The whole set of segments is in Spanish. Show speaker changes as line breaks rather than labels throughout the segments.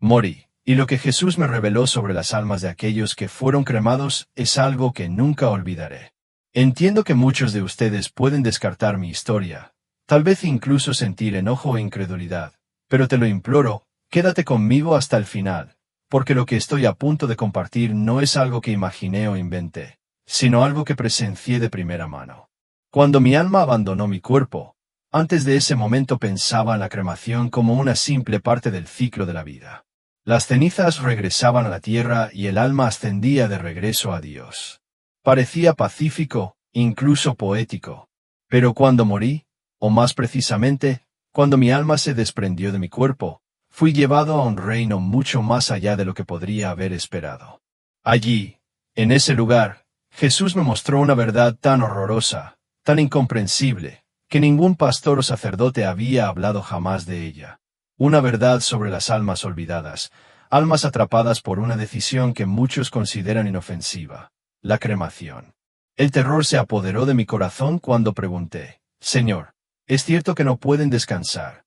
Morí, y lo que Jesús me reveló sobre las almas de aquellos que fueron cremados es algo que nunca olvidaré. Entiendo que muchos de ustedes pueden descartar mi historia, tal vez incluso sentir enojo e incredulidad, pero te lo imploro, quédate conmigo hasta el final, porque lo que estoy a punto de compartir no es algo que imaginé o inventé, sino algo que presencié de primera mano. Cuando mi alma abandonó mi cuerpo, antes de ese momento pensaba en la cremación como una simple parte del ciclo de la vida. Las cenizas regresaban a la tierra y el alma ascendía de regreso a Dios. Parecía pacífico, incluso poético. Pero cuando morí, o más precisamente, cuando mi alma se desprendió de mi cuerpo, fui llevado a un reino mucho más allá de lo que podría haber esperado. Allí, en ese lugar, Jesús me mostró una verdad tan horrorosa, tan incomprensible, que ningún pastor o sacerdote había hablado jamás de ella. Una verdad sobre las almas olvidadas, almas atrapadas por una decisión que muchos consideran inofensiva, la cremación. El terror se apoderó de mi corazón cuando pregunté, Señor, ¿es cierto que no pueden descansar?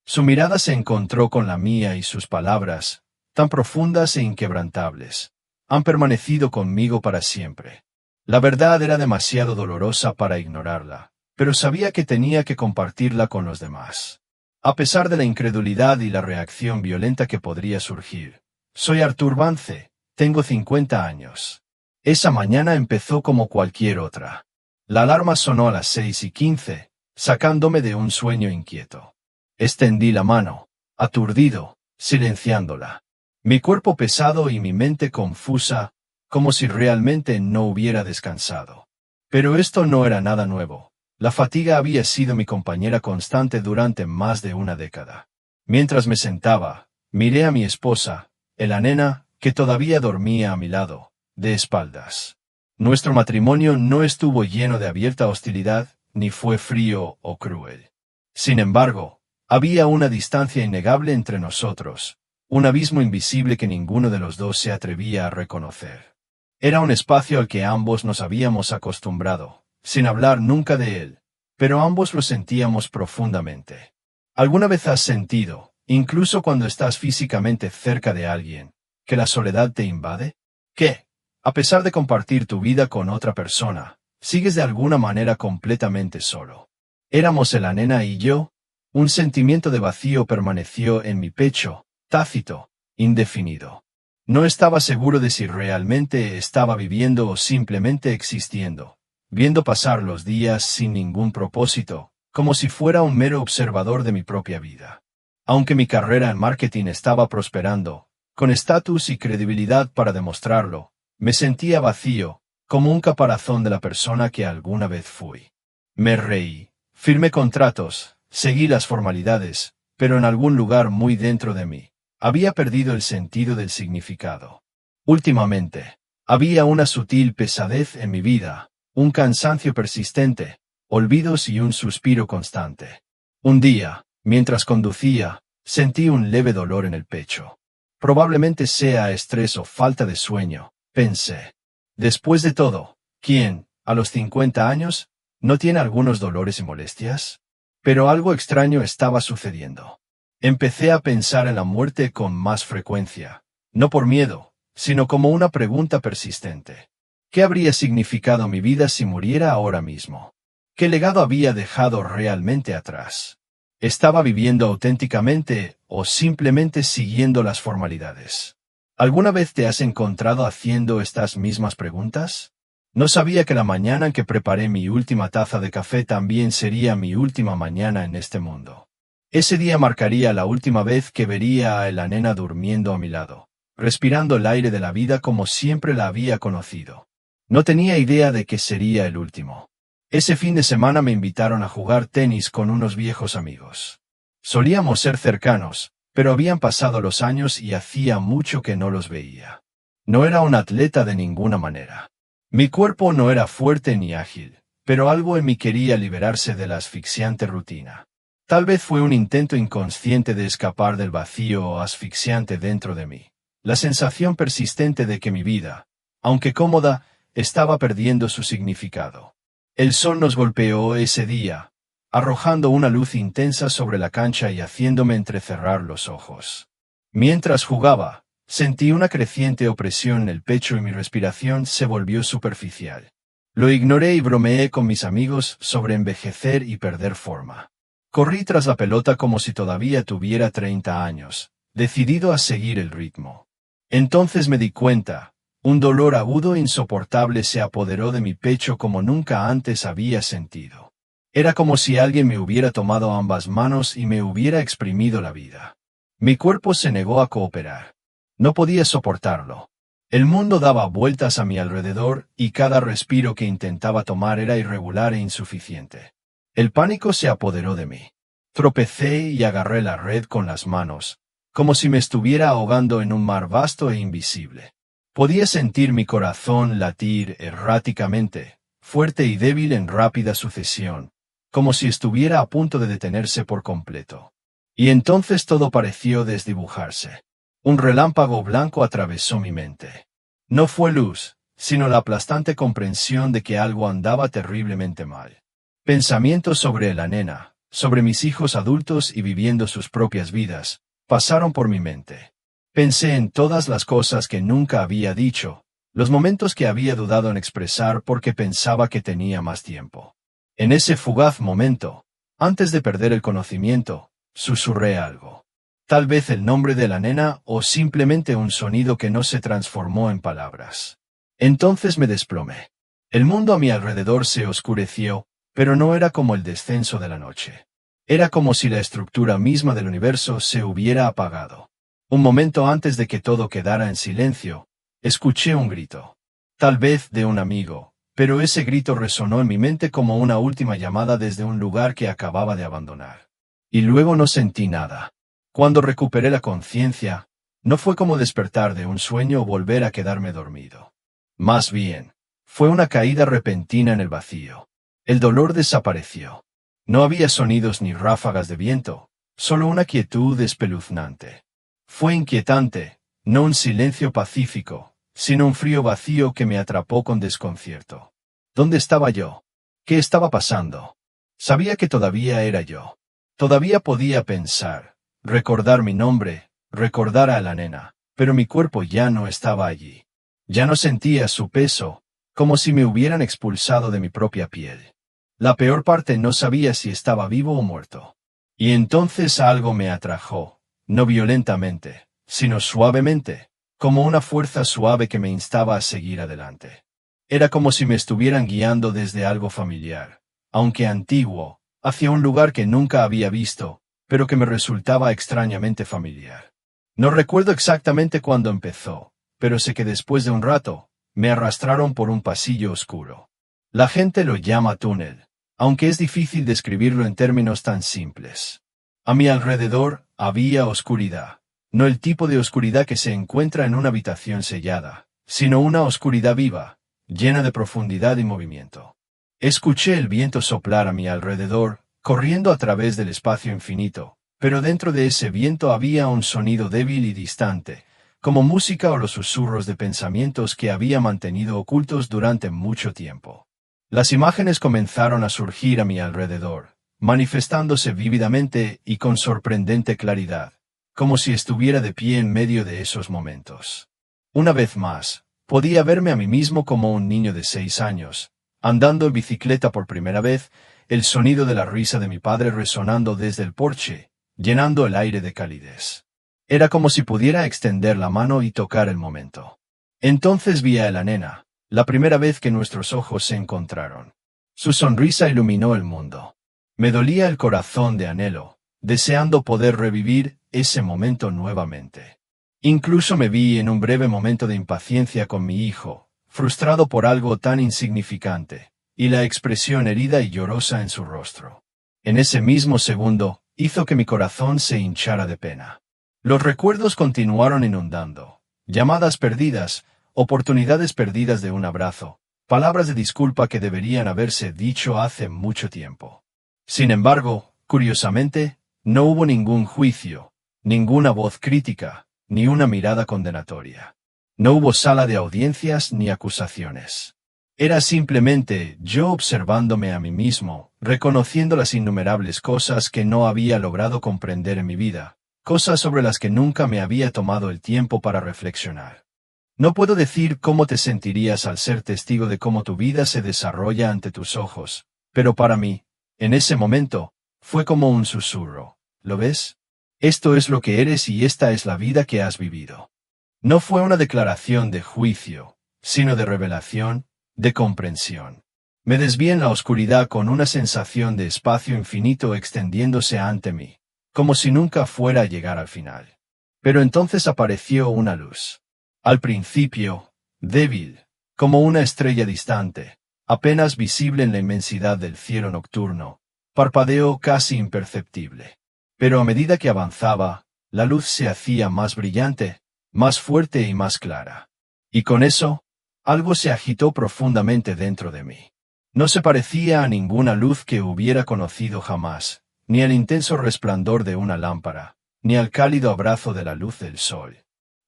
Su mirada se encontró con la mía y sus palabras, tan profundas e inquebrantables, han permanecido conmigo para siempre. La verdad era demasiado dolorosa para ignorarla, pero sabía que tenía que compartirla con los demás. A pesar de la incredulidad y la reacción violenta que podría surgir. Soy Artur Vance, tengo 50 años. Esa mañana empezó como cualquier otra. La alarma sonó a las 6:15, sacándome de un sueño inquieto. Extendí la mano, aturdido, silenciándola. Mi cuerpo pesado y mi mente confusa, como si realmente no hubiera descansado. Pero esto no era nada nuevo. La fatiga había sido mi compañera constante durante más de una década. Mientras me sentaba, miré a mi esposa, la nena, que todavía dormía a mi lado, de espaldas. Nuestro matrimonio no estuvo lleno de abierta hostilidad, ni fue frío o cruel. Sin embargo, había una distancia innegable entre nosotros, un abismo invisible que ninguno de los dos se atrevía a reconocer. Era un espacio al que ambos nos habíamos acostumbrado, sin hablar nunca de él, pero ambos lo sentíamos profundamente. ¿Alguna vez has sentido, incluso cuando estás físicamente cerca de alguien, que la soledad te invade? Que, a pesar de compartir tu vida con otra persona, sigues de alguna manera completamente solo. Éramos la nena y yo. Un sentimiento de vacío permaneció en mi pecho, tácito, indefinido. No estaba seguro de si realmente estaba viviendo o simplemente existiendo, viendo pasar los días sin ningún propósito, como si fuera un mero observador de mi propia vida. Aunque mi carrera en marketing estaba prosperando, con estatus y credibilidad para demostrarlo, me sentía vacío, como un caparazón de la persona que alguna vez fui. Me reí, firmé contratos, seguí las formalidades, pero en algún lugar muy dentro de mí, había perdido el sentido del significado. Últimamente, había una sutil pesadez en mi vida, un cansancio persistente, olvidos y un suspiro constante. Un día, mientras conducía, sentí un leve dolor en el pecho. Probablemente sea estrés o falta de sueño, pensé. Después de todo, ¿quién, a los 50 años, no tiene algunos dolores y molestias? Pero algo extraño estaba sucediendo. Empecé a pensar en la muerte con más frecuencia, no por miedo, sino como una pregunta persistente. ¿Qué habría significado mi vida si muriera ahora mismo? ¿Qué legado había dejado realmente atrás? ¿Estaba viviendo auténticamente o simplemente siguiendo las formalidades? ¿Alguna vez te has encontrado haciendo estas mismas preguntas? No sabía que la mañana en que preparé mi última taza de café también sería mi última mañana en este mundo. Ese día marcaría la última vez que vería a la nena durmiendo a mi lado, respirando el aire de la vida como siempre la había conocido. No tenía idea de que sería el último. Ese fin de semana me invitaron a jugar tenis con unos viejos amigos. Solíamos ser cercanos, pero habían pasado los años y hacía mucho que no los veía. No era un atleta de ninguna manera. Mi cuerpo no era fuerte ni ágil, pero algo en mí quería liberarse de la asfixiante rutina. Tal vez fue un intento inconsciente de escapar del vacío asfixiante dentro de mí. La sensación persistente de que mi vida, aunque cómoda, estaba perdiendo su significado. El sol nos golpeó ese día, arrojando una luz intensa sobre la cancha y haciéndome entrecerrar los ojos. Mientras jugaba, sentí una creciente opresión en el pecho y mi respiración se volvió superficial. Lo ignoré y bromeé con mis amigos sobre envejecer y perder forma. Corrí tras la pelota como si todavía tuviera 30 años, decidido a seguir el ritmo. Entonces me di cuenta, un dolor agudo e insoportable se apoderó de mi pecho como nunca antes había sentido. Era como si alguien me hubiera tomado ambas manos y me hubiera exprimido la vida. Mi cuerpo se negó a cooperar. No podía soportarlo. El mundo daba vueltas a mi alrededor y cada respiro que intentaba tomar era irregular e insuficiente. El pánico se apoderó de mí. Tropecé y agarré la red con las manos, como si me estuviera ahogando en un mar vasto e invisible. Podía sentir mi corazón latir erráticamente, fuerte y débil en rápida sucesión, como si estuviera a punto de detenerse por completo. Y entonces todo pareció desdibujarse. Un relámpago blanco atravesó mi mente. No fue luz, sino la aplastante comprensión de que algo andaba terriblemente mal. Pensamientos sobre la nena, sobre mis hijos adultos y viviendo sus propias vidas, pasaron por mi mente. Pensé en todas las cosas que nunca había dicho, los momentos que había dudado en expresar porque pensaba que tenía más tiempo. En ese fugaz momento, antes de perder el conocimiento, susurré algo. Tal vez el nombre de la nena o simplemente un sonido que no se transformó en palabras. Entonces me desplomé. El mundo a mi alrededor se oscureció, pero no era como el descenso de la noche. Era como si la estructura misma del universo se hubiera apagado. Un momento antes de que todo quedara en silencio, escuché un grito. Tal vez de un amigo, pero ese grito resonó en mi mente como una última llamada desde un lugar que acababa de abandonar. Y luego no sentí nada. Cuando recuperé la conciencia, no fue como despertar de un sueño o volver a quedarme dormido. Más bien, fue una caída repentina en el vacío. El dolor desapareció. No había sonidos ni ráfagas de viento, solo una quietud espeluznante. Fue inquietante, no un silencio pacífico, sino un frío vacío que me atrapó con desconcierto. ¿Dónde estaba yo? ¿Qué estaba pasando? Sabía que todavía era yo. Todavía podía pensar, recordar mi nombre, recordar a la nena, pero mi cuerpo ya no estaba allí. Ya no sentía su peso, como si me hubieran expulsado de mi propia piel. La peor parte, no sabía si estaba vivo o muerto. Y entonces algo me atrajo, no violentamente, sino suavemente, como una fuerza suave que me instaba a seguir adelante. Era como si me estuvieran guiando desde algo familiar, aunque antiguo, hacia un lugar que nunca había visto, pero que me resultaba extrañamente familiar. No recuerdo exactamente cuándo empezó, pero sé que después de un rato, me arrastraron por un pasillo oscuro. La gente lo llama túnel, aunque es difícil describirlo en términos tan simples. A mi alrededor había oscuridad, no el tipo de oscuridad que se encuentra en una habitación sellada, sino una oscuridad viva, llena de profundidad y movimiento. Escuché el viento soplar a mi alrededor, corriendo a través del espacio infinito, pero dentro de ese viento había un sonido débil y distante, como música o los susurros de pensamientos que había mantenido ocultos durante mucho tiempo. Las imágenes comenzaron a surgir a mi alrededor, manifestándose vívidamente y con sorprendente claridad, como si estuviera de pie en medio de esos momentos. Una vez más, podía verme a mí mismo como un niño de 6 años, andando en bicicleta por primera vez, el sonido de la risa de mi padre resonando desde el porche, llenando el aire de calidez. Era como si pudiera extender la mano y tocar el momento. Entonces vi a la nena, la primera vez que nuestros ojos se encontraron. Su sonrisa iluminó el mundo. Me dolía el corazón de anhelo, deseando poder revivir ese momento nuevamente. Incluso me vi en un breve momento de impaciencia con mi hijo, frustrado por algo tan insignificante, y la expresión herida y llorosa en su rostro. En ese mismo segundo, hizo que mi corazón se hinchara de pena. Los recuerdos continuaron inundando, llamadas perdidas, oportunidades perdidas de un abrazo, palabras de disculpa que deberían haberse dicho hace mucho tiempo. Sin embargo, curiosamente, no hubo ningún juicio, ninguna voz crítica, ni una mirada condenatoria. No hubo sala de audiencias ni acusaciones. Era simplemente yo observándome a mí mismo, reconociendo las innumerables cosas que no había logrado comprender en mi vida, cosas sobre las que nunca me había tomado el tiempo para reflexionar. No puedo decir cómo te sentirías al ser testigo de cómo tu vida se desarrolla ante tus ojos, pero para mí, en ese momento, fue como un susurro. ¿Lo ves? Esto es lo que eres y esta es la vida que has vivido. No fue una declaración de juicio, sino de revelación, de comprensión. Me desvié en la oscuridad con una sensación de espacio infinito extendiéndose ante mí, como si nunca fuera a llegar al final. Pero entonces apareció una luz. Al principio, débil, como una estrella distante, apenas visible en la inmensidad del cielo nocturno, parpadeó casi imperceptible. Pero a medida que avanzaba, la luz se hacía más brillante, más fuerte y más clara. Y con eso, algo se agitó profundamente dentro de mí. No se parecía a ninguna luz que hubiera conocido jamás, ni al intenso resplandor de una lámpara, ni al cálido abrazo de la luz del sol.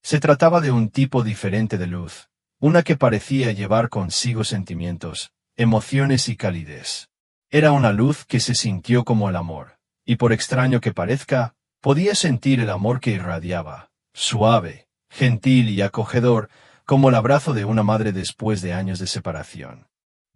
Se trataba de un tipo diferente de luz, una que parecía llevar consigo sentimientos, emociones y calidez. Era una luz que se sintió como el amor, y por extraño que parezca, podía sentir el amor que irradiaba, suave, gentil y acogedor, como el abrazo de una madre después de años de separación.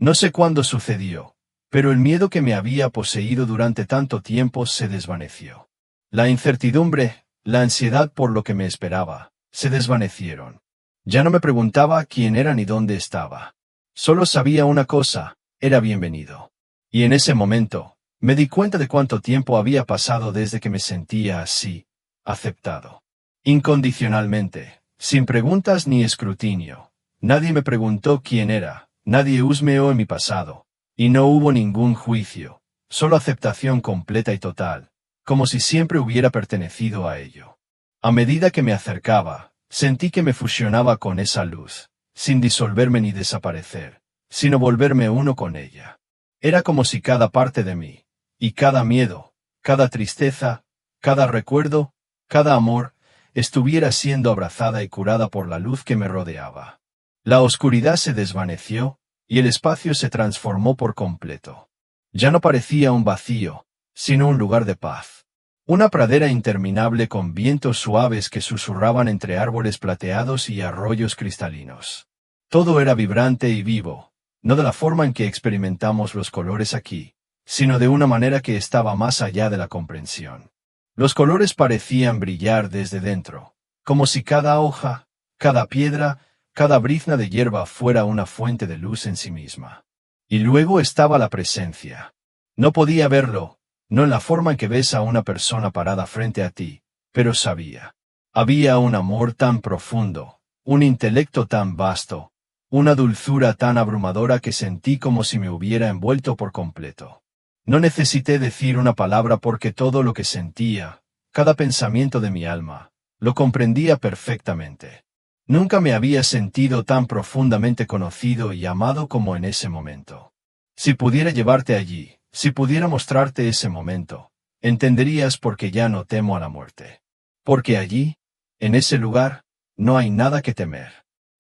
No sé cuándo sucedió, pero el miedo que me había poseído durante tanto tiempo se desvaneció. La incertidumbre, la ansiedad por lo que me esperaba, se desvanecieron. Ya no me preguntaba quién era ni dónde estaba. Solo sabía una cosa, era bienvenido. Y en ese momento, me di cuenta de cuánto tiempo había pasado desde que me sentía así, aceptado. Incondicionalmente, sin preguntas ni escrutinio. Nadie me preguntó quién era. Nadie husmeó en mi pasado, y no hubo ningún juicio, solo aceptación completa y total, como si siempre hubiera pertenecido a ello. A medida que me acercaba, sentí que me fusionaba con esa luz, sin disolverme ni desaparecer, sino volverme uno con ella. Era como si cada parte de mí, y cada miedo, cada tristeza, cada recuerdo, cada amor, estuviera siendo abrazada y curada por la luz que me rodeaba. La oscuridad se desvaneció, y el espacio se transformó por completo. Ya no parecía un vacío, sino un lugar de paz. Una pradera interminable con vientos suaves que susurraban entre árboles plateados y arroyos cristalinos. Todo era vibrante y vivo, no de la forma en que experimentamos los colores aquí, sino de una manera que estaba más allá de la comprensión. Los colores parecían brillar desde dentro, como si cada hoja, cada piedra, cada brizna de hierba fuera una fuente de luz en sí misma. Y luego estaba la presencia. No podía verlo, no en la forma en que ves a una persona parada frente a ti, pero sabía. Había un amor tan profundo, un intelecto tan vasto, una dulzura tan abrumadora que sentí como si me hubiera envuelto por completo. No necesité decir una palabra porque todo lo que sentía, cada pensamiento de mi alma, lo comprendía perfectamente. Nunca me había sentido tan profundamente conocido y amado como en ese momento. Si pudiera llevarte allí, si pudiera mostrarte ese momento, entenderías por qué ya no temo a la muerte. Porque allí, en ese lugar, no hay nada que temer.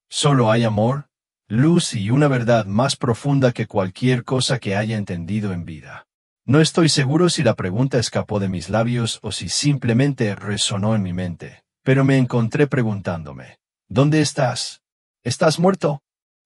Solo hay amor, luz y una verdad más profunda que cualquier cosa que haya entendido en vida. No estoy seguro si la pregunta escapó de mis labios o si simplemente resonó en mi mente, pero me encontré preguntándome, ¿dónde estás? ¿Estás muerto?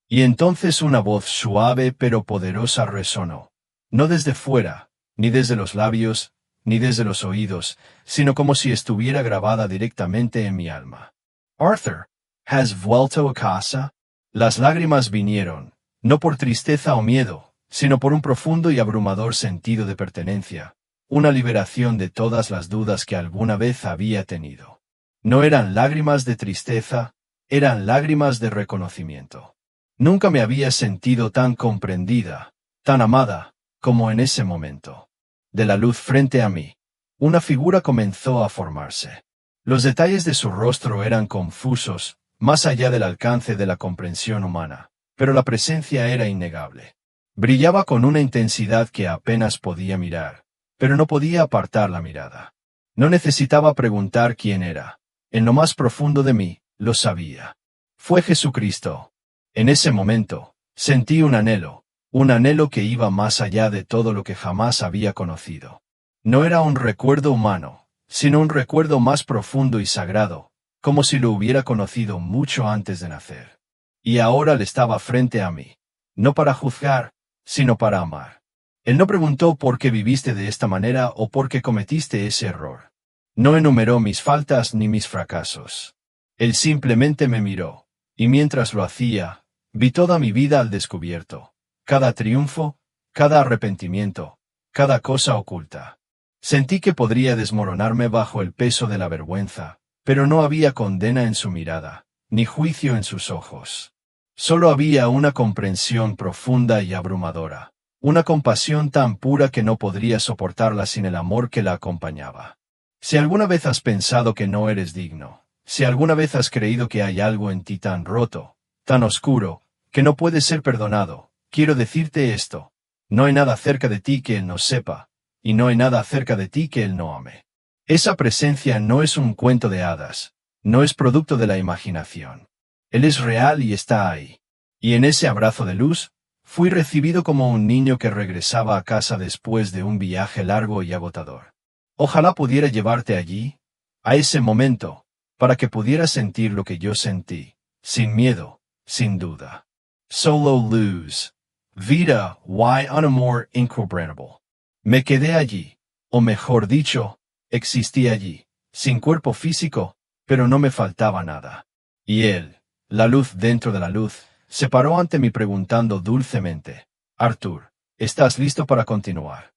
Y entonces una voz suave pero poderosa resonó, no desde fuera, ni desde los labios, ni desde los oídos, sino como si estuviera grabada directamente en mi alma. Arthur, ¿has vuelto a casa? Las lágrimas vinieron, no por tristeza o miedo, sino por un profundo y abrumador sentido de pertenencia, una liberación de todas las dudas que alguna vez había tenido. No eran lágrimas de tristeza, eran lágrimas de reconocimiento. Nunca me había sentido tan comprendida, tan amada, como en ese momento. De la luz frente a mí, una figura comenzó a formarse. Los detalles de su rostro eran confusos, más allá del alcance de la comprensión humana, pero la presencia era innegable. Brillaba con una intensidad que apenas podía mirar, pero no podía apartar la mirada. No necesitaba preguntar quién era. En lo más profundo de mí, lo sabía. Fue Jesucristo. En ese momento, sentí un anhelo que iba más allá de todo lo que jamás había conocido. No era un recuerdo humano, sino un recuerdo más profundo y sagrado, como si lo hubiera conocido mucho antes de nacer. Y ahora él estaba frente a mí, no para juzgar, sino para amar. Él no preguntó por qué viviste de esta manera o por qué cometiste ese error. No enumeró mis faltas ni mis fracasos. Él simplemente me miró, y mientras lo hacía, vi toda mi vida al descubierto, cada triunfo, cada arrepentimiento, cada cosa oculta. Sentí que podría desmoronarme bajo el peso de la vergüenza, pero no había condena en su mirada, ni juicio en sus ojos. Solo había una comprensión profunda y abrumadora, una compasión tan pura que no podría soportarla sin el amor que la acompañaba. Si alguna vez has pensado que no eres digno, si alguna vez has creído que hay algo en ti tan roto, tan oscuro, que no puede ser perdonado, quiero decirte esto: no hay nada cerca de ti que Él no sepa, y no hay nada cerca de ti que Él no ame. Esa presencia no es un cuento de hadas, no es producto de la imaginación. Él es real y está ahí. Y en ese abrazo de luz, fui recibido como un niño que regresaba a casa después de un viaje largo y agotador. Ojalá pudiera llevarte allí, a ese momento, para que pudieras sentir lo que yo sentí, sin miedo, sin duda. Solo luz. Vida y un amor inquebrantable. Me quedé allí, o mejor dicho, existí allí, sin cuerpo físico, pero no me faltaba nada. Y él, la luz dentro de la luz, se paró ante mí preguntando dulcemente: Arthur, ¿estás listo para continuar?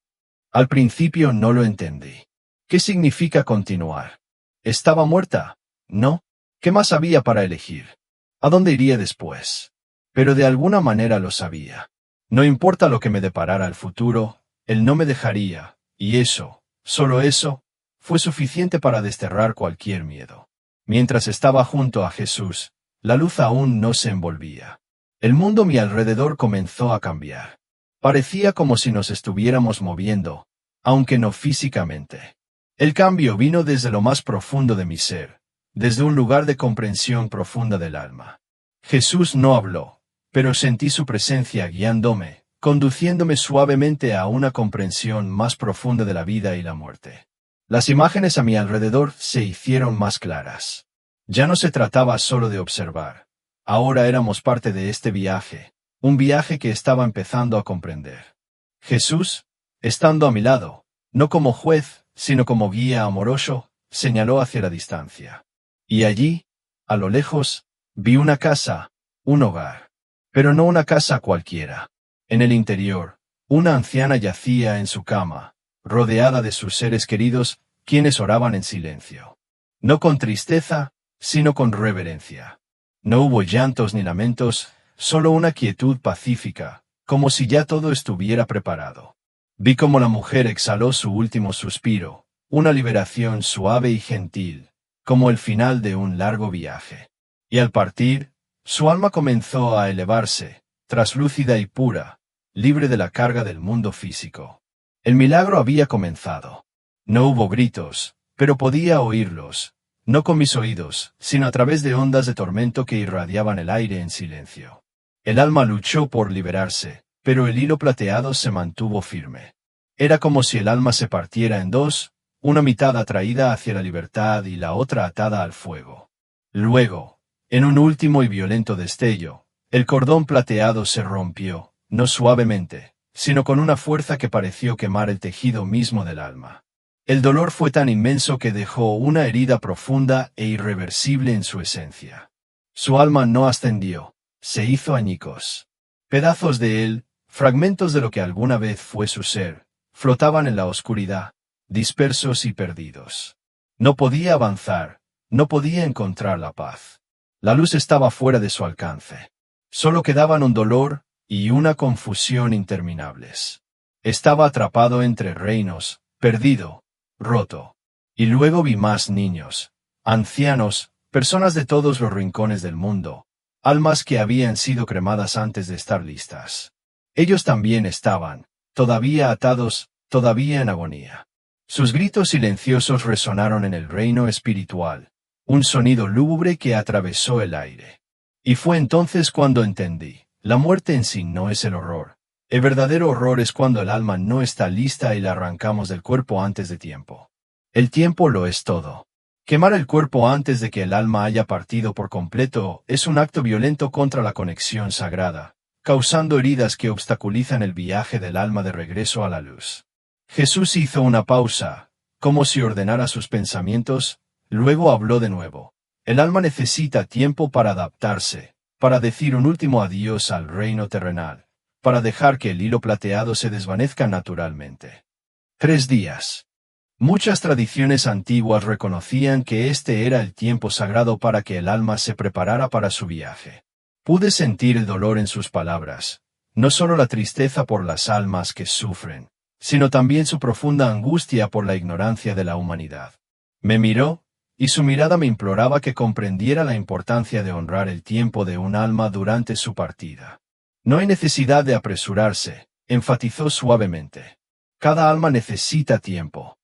Al principio no lo entendí. ¿Qué significa continuar? ¿Estaba muerta? ¿No? ¿Qué más había para elegir? ¿A dónde iría después? Pero de alguna manera lo sabía. No importa lo que me deparara el futuro, él no me dejaría, y eso, solo eso, fue suficiente para desterrar cualquier miedo. Mientras estaba junto a Jesús, la luz aún no se envolvía. El mundo a mi alrededor comenzó a cambiar. Parecía como si nos estuviéramos moviendo, aunque no físicamente. El cambio vino desde lo más profundo de mi ser, desde un lugar de comprensión profunda del alma. Jesús no habló, pero sentí su presencia guiándome, conduciéndome suavemente a una comprensión más profunda de la vida y la muerte. Las imágenes a mi alrededor se hicieron más claras. Ya no se trataba solo de observar. Ahora éramos parte de este viaje, un viaje que estaba empezando a comprender. Jesús, estando a mi lado, no como juez, sino como guía amoroso, señaló hacia la distancia. Y allí, a lo lejos, vi una casa, un hogar. Pero no una casa cualquiera. En el interior, una anciana yacía en su cama, rodeada de sus seres queridos, quienes oraban en silencio. No con tristeza, sino con reverencia. No hubo llantos ni lamentos, solo una quietud pacífica, como si ya todo estuviera preparado. Vi cómo la mujer exhaló su último suspiro, una liberación suave y gentil, como el final de un largo viaje. Y al partir, su alma comenzó a elevarse, traslúcida y pura, libre de la carga del mundo físico. El milagro había comenzado. No hubo gritos, pero podía oírlos, no con mis oídos, sino a través de ondas de tormento que irradiaban el aire en silencio. El alma luchó por liberarse, pero el hilo plateado se mantuvo firme. Era como si el alma se partiera en dos, una mitad atraída hacia la libertad y la otra atada al fuego. Luego, en un último y violento destello, el cordón plateado se rompió, no suavemente, sino con una fuerza que pareció quemar el tejido mismo del alma. El dolor fue tan inmenso que dejó una herida profunda e irreversible en su esencia. Su alma no ascendió, se hizo añicos. Pedazos de él, fragmentos de lo que alguna vez fue su ser, flotaban en la oscuridad, dispersos y perdidos. No podía avanzar, no podía encontrar la paz. La luz estaba fuera de su alcance. Solo quedaban un dolor y una confusión interminables. Estaba atrapado entre reinos, perdido, roto. Y luego vi más niños, ancianos, personas de todos los rincones del mundo, almas que habían sido cremadas antes de estar listas. Ellos también estaban, todavía atados, todavía en agonía. Sus gritos silenciosos resonaron en el reino espiritual, un sonido lúgubre que atravesó el aire. Y fue entonces cuando entendí: la muerte en sí no es el horror. El verdadero horror es cuando el alma no está lista y la arrancamos del cuerpo antes de tiempo. El tiempo lo es todo. Quemar el cuerpo antes de que el alma haya partido por completo es un acto violento contra la conexión sagrada, causando heridas que obstaculizan el viaje del alma de regreso a la luz. Jesús hizo una pausa, como si ordenara sus pensamientos, luego habló de nuevo. El alma necesita tiempo para adaptarse, para decir un último adiós al reino terrenal, para dejar que el hilo plateado se desvanezca naturalmente. 3 días. Muchas tradiciones antiguas reconocían que este era el tiempo sagrado para que el alma se preparara para su viaje. Pude sentir el dolor en sus palabras, no solo la tristeza por las almas que sufren, sino también su profunda angustia por la ignorancia de la humanidad. Me miró, y su mirada me imploraba que comprendiera la importancia de honrar el tiempo de un alma durante su partida. No hay necesidad de apresurarse, enfatizó suavemente. Cada alma necesita tiempo.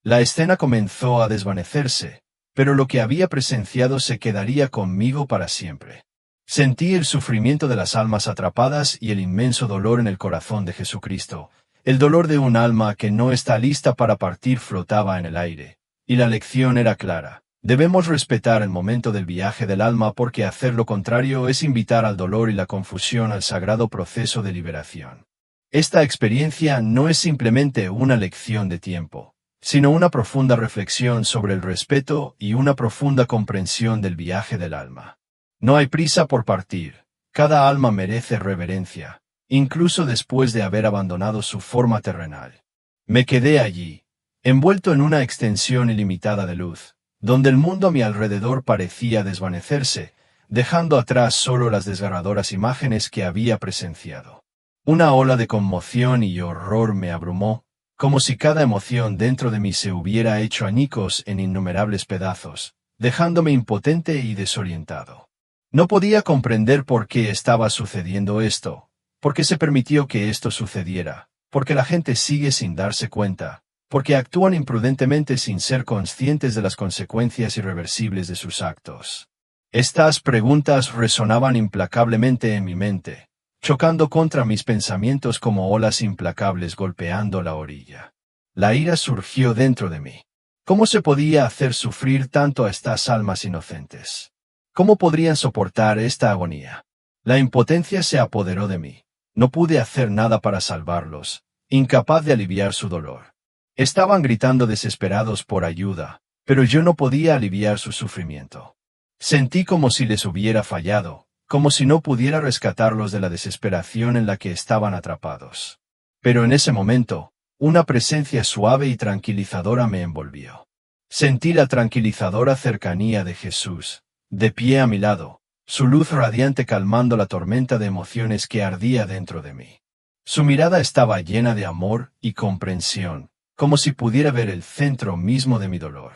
La escena comenzó a desvanecerse, pero lo que había presenciado se quedaría conmigo para siempre. Sentí el sufrimiento de las almas atrapadas y el inmenso dolor en el corazón de Jesucristo. El dolor de un alma que no está lista para partir flotaba en el aire, y la lección era clara. Debemos respetar el momento del viaje del alma porque hacer lo contrario es invitar al dolor y la confusión al sagrado proceso de liberación. Esta experiencia no es simplemente una lección de tiempo, sino una profunda reflexión sobre el respeto y una profunda comprensión del viaje del alma. No hay prisa por partir. Cada alma merece reverencia, incluso después de haber abandonado su forma terrenal. Me quedé allí, envuelto en una extensión ilimitada de luz, donde el mundo a mi alrededor parecía desvanecerse, dejando atrás solo las desgarradoras imágenes que había presenciado. Una ola de conmoción y horror me abrumó, como si cada emoción dentro de mí se hubiera hecho añicos en innumerables pedazos, dejándome impotente y desorientado. No podía comprender por qué estaba sucediendo esto, por qué se permitió que esto sucediera, porque la gente sigue sin darse cuenta, porque actúan imprudentemente sin ser conscientes de las consecuencias irreversibles de sus actos. Estas preguntas resonaban implacablemente en mi mente, chocando contra mis pensamientos como olas implacables golpeando la orilla. La ira surgió dentro de mí. ¿Cómo se podía hacer sufrir tanto a estas almas inocentes? ¿Cómo podrían soportar esta agonía? La impotencia se apoderó de mí. No pude hacer nada para salvarlos, incapaz de aliviar su dolor. Estaban gritando desesperados por ayuda, pero yo no podía aliviar su sufrimiento. Sentí como si les hubiera fallado, como si no pudiera rescatarlos de la desesperación en la que estaban atrapados. Pero en ese momento, una presencia suave y tranquilizadora me envolvió. Sentí la tranquilizadora cercanía de Jesús, de pie a mi lado, su luz radiante calmando la tormenta de emociones que ardía dentro de mí. Su mirada estaba llena de amor y comprensión, como si pudiera ver el centro mismo de mi dolor.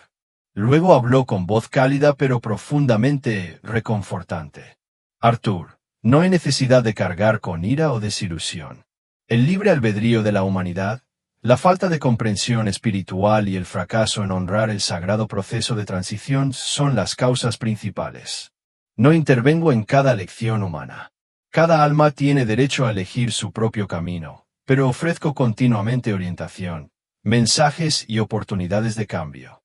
Luego habló con voz cálida pero profundamente reconfortante. Arthur, no hay necesidad de cargar con ira o desilusión. El libre albedrío de la humanidad, la falta de comprensión espiritual y el fracaso en honrar el sagrado proceso de transición son las causas principales. No intervengo en cada lección humana. Cada alma tiene derecho a elegir su propio camino, pero ofrezco continuamente orientación, mensajes y oportunidades de cambio.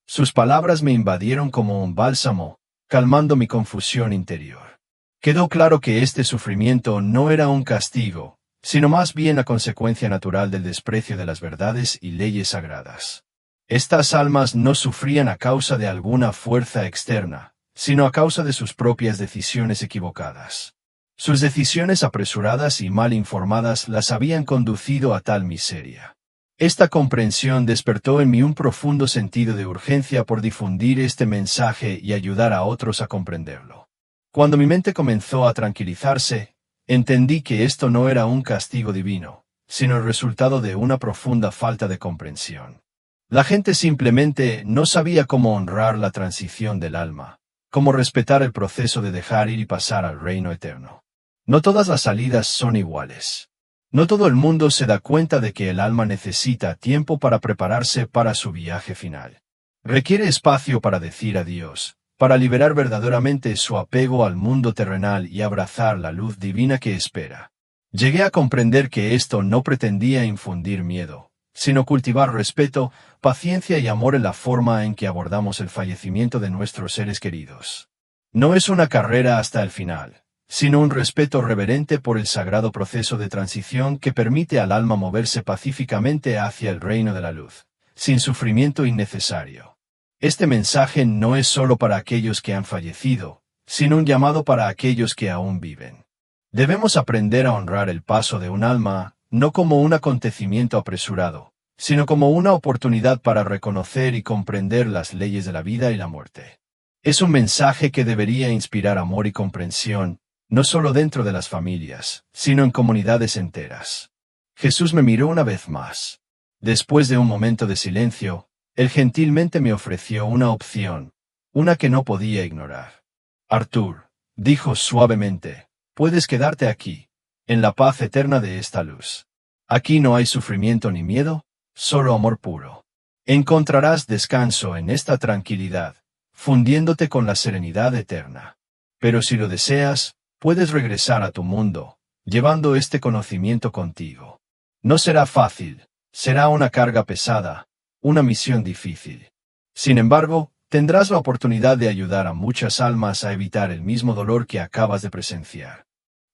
Sus palabras me invadieron como un bálsamo, calmando mi confusión interior. Quedó claro que este sufrimiento no era un castigo, sino más bien la consecuencia natural del desprecio de las verdades y leyes sagradas. Estas almas no sufrían a causa de alguna fuerza externa, sino a causa de sus propias decisiones equivocadas. Sus decisiones apresuradas y mal informadas las habían conducido a tal miseria. Esta comprensión despertó en mí un profundo sentido de urgencia por difundir este mensaje y ayudar a otros a comprenderlo. Cuando mi mente comenzó a tranquilizarse, entendí que esto no era un castigo divino, sino el resultado de una profunda falta de comprensión. La gente simplemente no sabía cómo honrar la transición del alma, cómo respetar el proceso de dejar ir y pasar al reino eterno. No todas las salidas son iguales. No todo el mundo se da cuenta de que el alma necesita tiempo para prepararse para su viaje final. Requiere espacio para decir adiós, para liberar verdaderamente su apego al mundo terrenal y abrazar la luz divina que espera. Llegué a comprender que esto no pretendía infundir miedo, sino cultivar respeto, paciencia y amor en la forma en que abordamos el fallecimiento de nuestros seres queridos. No es una carrera hasta el final, sino un respeto reverente por el sagrado proceso de transición que permite al alma moverse pacíficamente hacia el reino de la luz, sin sufrimiento innecesario. Este mensaje no es solo para aquellos que han fallecido, sino un llamado para aquellos que aún viven. Debemos aprender a honrar el paso de un alma, no como un acontecimiento apresurado, sino como una oportunidad para reconocer y comprender las leyes de la vida y la muerte. Es un mensaje que debería inspirar amor y comprensión, no solo dentro de las familias, sino en comunidades enteras. Jesús me miró una vez más. Después de un momento de silencio, Él gentilmente me ofreció una opción, una que no podía ignorar. Arthur, dijo suavemente, puedes quedarte aquí, en la paz eterna de esta luz. Aquí no hay sufrimiento ni miedo, solo amor puro. Encontrarás descanso en esta tranquilidad, fundiéndote con la serenidad eterna. Pero si lo deseas, puedes regresar a tu mundo, llevando este conocimiento contigo. No será fácil, será una carga pesada, una misión difícil. Sin embargo, tendrás la oportunidad de ayudar a muchas almas a evitar el mismo dolor que acabas de presenciar.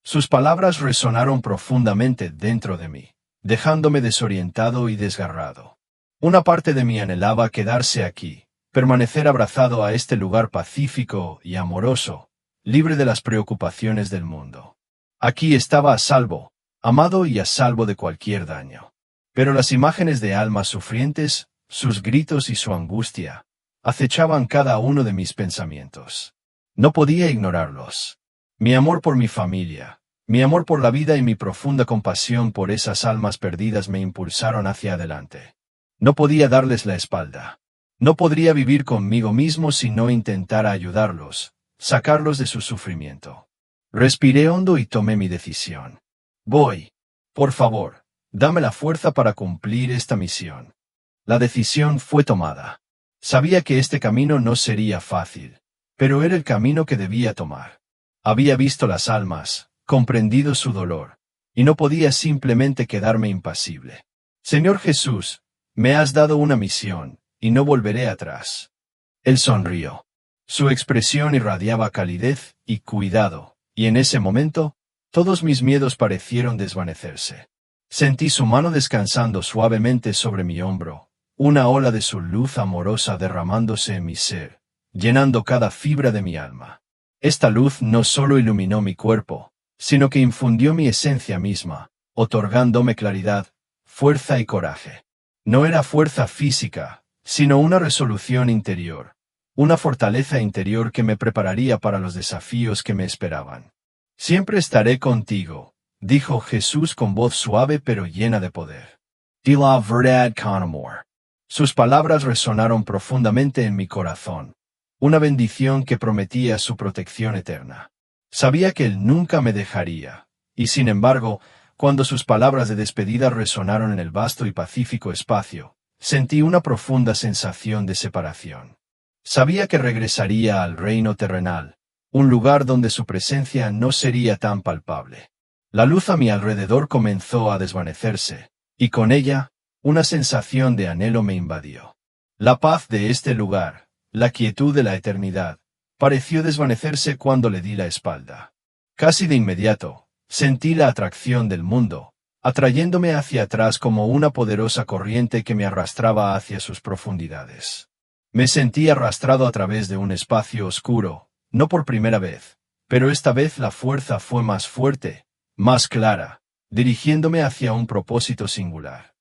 Sus palabras resonaron profundamente dentro de mí, dejándome desorientado y desgarrado. Una parte de mí anhelaba quedarse aquí, permanecer abrazado a este lugar pacífico y amoroso, libre de las preocupaciones del mundo. Aquí estaba a salvo, amado y a salvo de cualquier daño. Pero las imágenes de almas sufrientes, sus gritos y su angustia, acechaban cada uno de mis pensamientos. No podía ignorarlos. Mi amor por mi familia, mi amor por la vida y mi profunda compasión por esas almas perdidas me impulsaron hacia adelante. No podía darles la espalda. No podría vivir conmigo mismo si no intentara ayudarlos, sacarlos de su sufrimiento. Respiré hondo y tomé mi decisión. Voy. Por favor, dame la fuerza para cumplir esta misión. La decisión fue tomada. Sabía que este camino no sería fácil, pero era el camino que debía tomar. Había visto las almas, comprendido su dolor, y no podía simplemente quedarme impasible. Señor Jesús, me has dado una misión, y no volveré atrás. Él sonrió. Su expresión irradiaba calidez y cuidado, y en ese momento, todos mis miedos parecieron desvanecerse. Sentí su mano descansando suavemente sobre mi hombro, una ola de su luz amorosa derramándose en mi ser, llenando cada fibra de mi alma. Esta luz no solo iluminó mi cuerpo, sino que infundió mi esencia misma, otorgándome claridad, fuerza y coraje. No era fuerza física, sino una resolución interior, una fortaleza interior que me prepararía para los desafíos que me esperaban. Siempre estaré contigo, dijo Jesús con voz suave pero llena de poder. De la verdad con amor. Sus palabras resonaron profundamente en mi corazón, una bendición que prometía su protección eterna. Sabía que Él nunca me dejaría, y sin embargo, cuando sus palabras de despedida resonaron en el vasto y pacífico espacio, sentí una profunda sensación de separación. Sabía que regresaría al reino terrenal, un lugar donde su presencia no sería tan palpable. La luz a mi alrededor comenzó a desvanecerse, y con ella, una sensación de anhelo me invadió. La paz de este lugar, la quietud de la eternidad, pareció desvanecerse cuando le di la espalda. Casi de inmediato, sentí la atracción del mundo, atrayéndome hacia atrás como una poderosa corriente que me arrastraba hacia sus profundidades. Me sentí arrastrado a través de un espacio oscuro, no por primera vez, pero esta vez la fuerza fue más fuerte, más clara, dirigiéndome hacia un propósito singular.